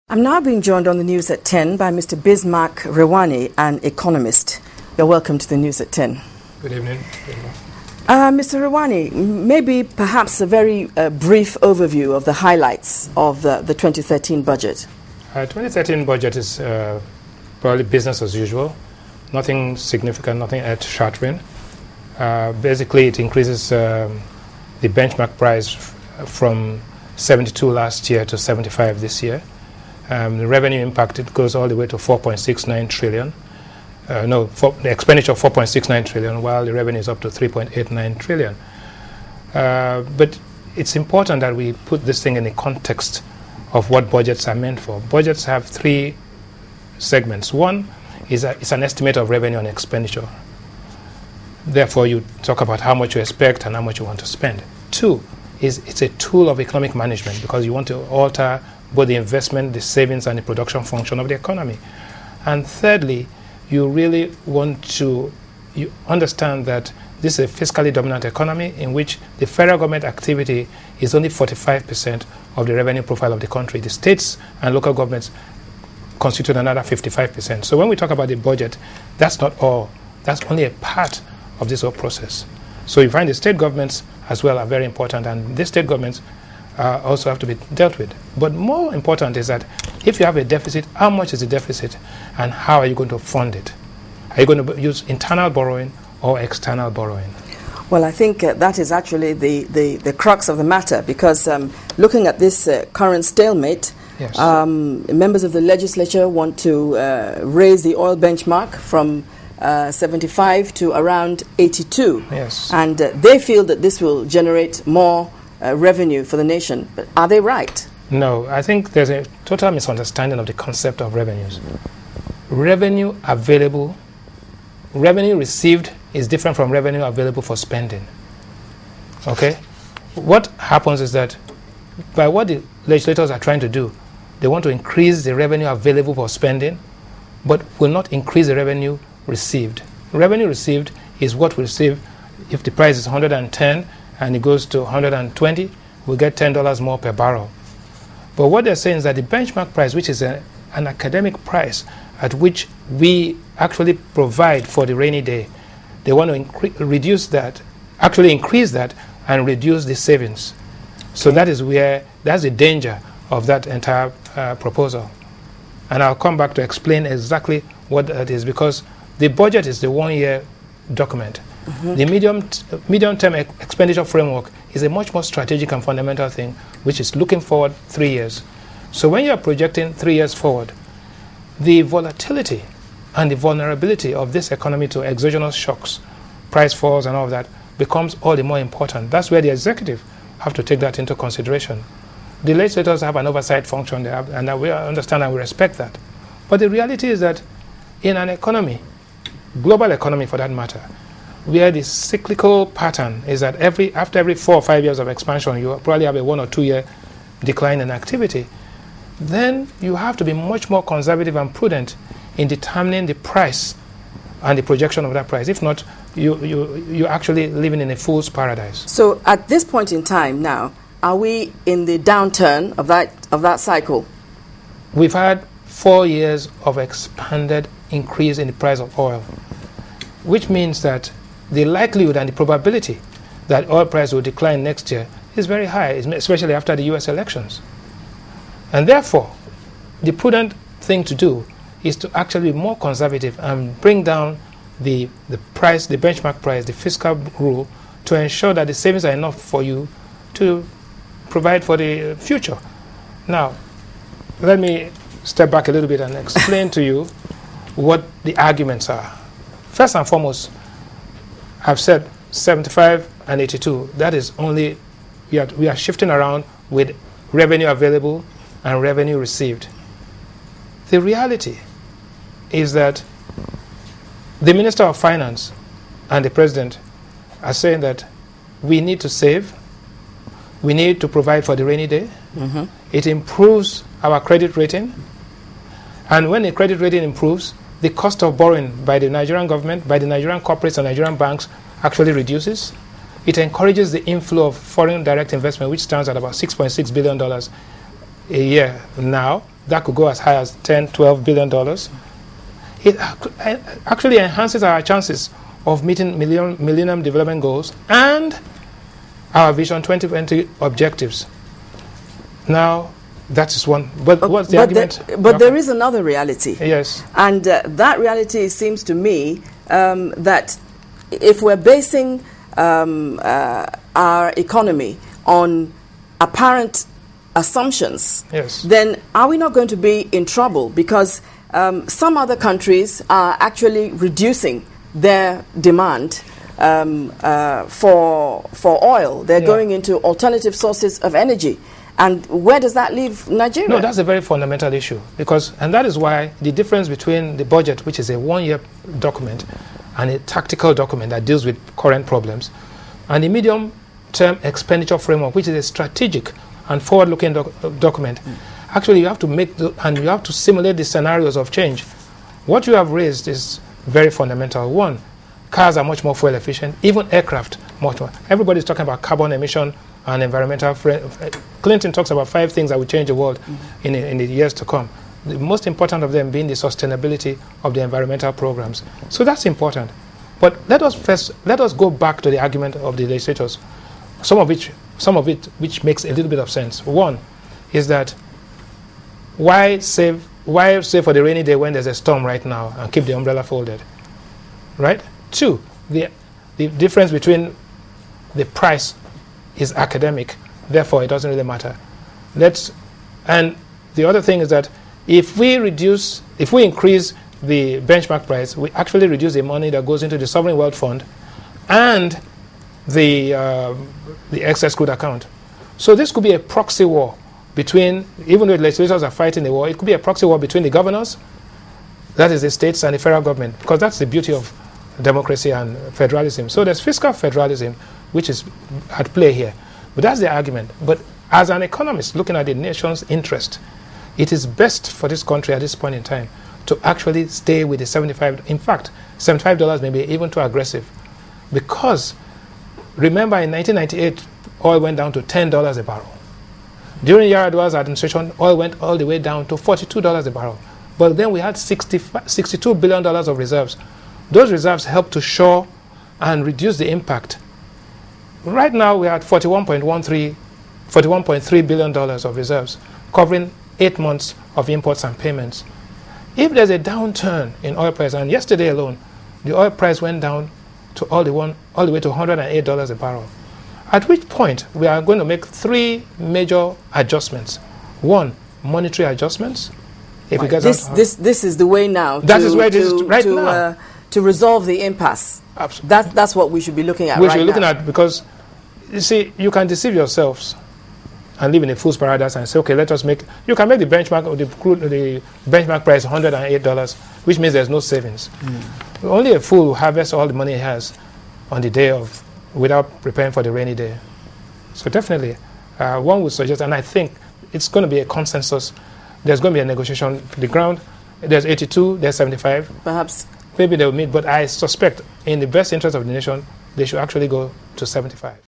I'm now being joined on the News at 10 by Mr. Bismarck Rewani, an economist. You're welcome to the News at 10. Good evening. Mr. Rewani, maybe perhaps a very brief overview of the highlights of the 2013 budget. 2013 budget is probably business as usual. Nothing significant, nothing earth-shattering. Basically, it increases the benchmark price from 72 last year to 75 this year. The revenue impact, it goes all the way to 4.69 trillion. The expenditure of 4.69 trillion, while the revenue is up to 3.89 trillion. But it's important that we put this thing in the context of what budgets are meant for. Budgets have three segments. One is it's an estimate of revenue and expenditure. Therefore, you talk about how much you expect and how much you want to spend. Two is it's a tool of economic management because you want to alter both the investment, the savings, and the production function of the economy. And thirdly, you really want to understand that this is a fiscally dominant economy in which the federal government activity is only 45% of the revenue profile of the country. The states and local governments constitute another 55%. So when we talk about the budget, that's not all. That's only a part of this whole process. So you find the state governments as well are very important, and these state governments also have to be dealt with. But more important is that if you have a deficit, how much is the deficit and how are you going to fund it? Are you going to use internal borrowing or external borrowing? Well, I think that is actually the crux of the matter, because looking at this current stalemate, yes. Members of the legislature want to raise the oil benchmark from 75 to around 82. Yes. And they feel that this will generate more revenue for the nation. But are they right? No, I think there's a total misunderstanding of the concept of revenues. Revenue available, revenue received is different from revenue available for spending. Okay? What happens is that by what the legislators are trying to do, they want to increase the revenue available for spending, but will not increase the revenue received. Revenue received is what we receive if the price is 110 and it goes to 120, we get $10 more per barrel. But what they're saying is that the benchmark price, which is an academic price at which we actually provide for the rainy day, they want to reduce that, actually increase that and reduce the savings. So that's the danger of that entire proposal. And I'll come back to explain exactly what that is, because the budget is the one-year document. Mm-hmm. The medium-term expenditure framework is a much more strategic and fundamental thing, which is looking forward 3 years. So when you're projecting 3 years forward, the volatility and the vulnerability of this economy to exogenous shocks, price falls and all of that, becomes all the more important. That's where the executive have to take that into consideration. The legislators have an oversight function, and we understand and we respect that. But the reality is that in an economy, global economy for that matter, where the cyclical pattern is that after every 4 or 5 years of expansion, you probably have a 1 or 2 year decline in activity, then you have to be much more conservative and prudent in determining the price and the projection of that price. If not, you're actually living in a fool's paradise. So at this point in time now, are we in the downturn of that cycle? We've had 4 years of expanded increase in the price of oil, which means that the likelihood and the probability that oil price will decline next year is very high, especially after the U.S. elections. And therefore, the prudent thing to do is to actually be more conservative and bring down the price, the benchmark price, the fiscal rule, to ensure that the savings are enough for you to provide for the future. Now, let me step back a little bit and explain to you what the arguments are. First and foremost, I've said 75 and 82. That is only, we are shifting around with revenue available and revenue received. The reality is that the Minister of Finance and the President are saying that we need to save, we need to provide for the rainy day. Mm-hmm. It improves our credit rating. And when the credit rating improves, the cost of borrowing by the Nigerian government, by the Nigerian corporates and Nigerian banks actually reduces. It encourages the inflow of foreign direct investment, which stands at about $6.6 billion a year now, that could go as high as $10, $12 billion. It actually enhances our chances of meeting Millennium Development Goals and our Vision 2020 objectives. Now, that is one. But what's the argument? But there is another reality. Yes. And that reality seems to me that if we're basing our economy on apparent assumptions, yes, then are we not going to be in trouble? Because some other countries are actually reducing their demand for oil. They're going into alternative sources of energy. And where does that leave Nigeria? No, that's a very fundamental issue. And that is why the difference between the budget, which is a one-year document, and a tactical document that deals with current problems, and the medium-term expenditure framework, which is a strategic and forward-looking document. Actually, you have to and you have to simulate the scenarios of change. What you have raised is very fundamental. One, cars are much more fuel efficient, even aircraft much more. Everybody's talking about carbon emission and environmental. Clinton talks about 5 things that will change the world in the years to come. The most important of them being the sustainability of the environmental programs. So that's important. But let us go back to the argument of the legislators, some of it which makes a little bit of sense. One is that why save for the rainy day when there's a storm right now and keep the umbrella folded, right? 2, the difference between the price is academic, therefore it doesn't really matter. And the other thing is that if we increase the benchmark price, we actually reduce the money that goes into the Sovereign Wealth Fund and the excess crude account. So this could be a proxy war between, even though the legislators are fighting the war, it could be a proxy war between the governors, that is the states, and the federal government, because that's the beauty of democracy and federalism. So there's fiscal federalism, which is at play here. But that's the argument. But as an economist looking at the nation's interest, it is best for this country at this point in time to actually stay with the 75. In fact, $75 may be even too aggressive. Because remember in 1998, oil went down to $10 a barrel. During Yar'Adua's administration, oil went all the way down to $42 a barrel. But then we had $62 billion of reserves. Those reserves helped to shore and reduce the impact. Right now, we are at $41.3 billion of reserves, covering 8 months of imports and payments. If there's a downturn in oil price, and yesterday alone, the oil price went down to all the way to $108 a barrel, at which point we are going to make 3 major adjustments. 1, monetary adjustments. If right. This is the way now. That is where it is right now. To resolve the impasse. Absolutely. That's what we should be looking at. We should be looking at, because you see, you can deceive yourselves and live in a fool's paradise and say, okay, you can make the benchmark of the benchmark price $108, which means there's no savings. Only a fool will harvest all the money he has on the day without preparing for the rainy day. So definitely, one would suggest, and I think it's going to be a consensus. There's going to be a negotiation. The ground, there's 82, there's 75. Perhaps. Maybe they'll meet, but I suspect in the best interest of the nation, they should actually go to 75.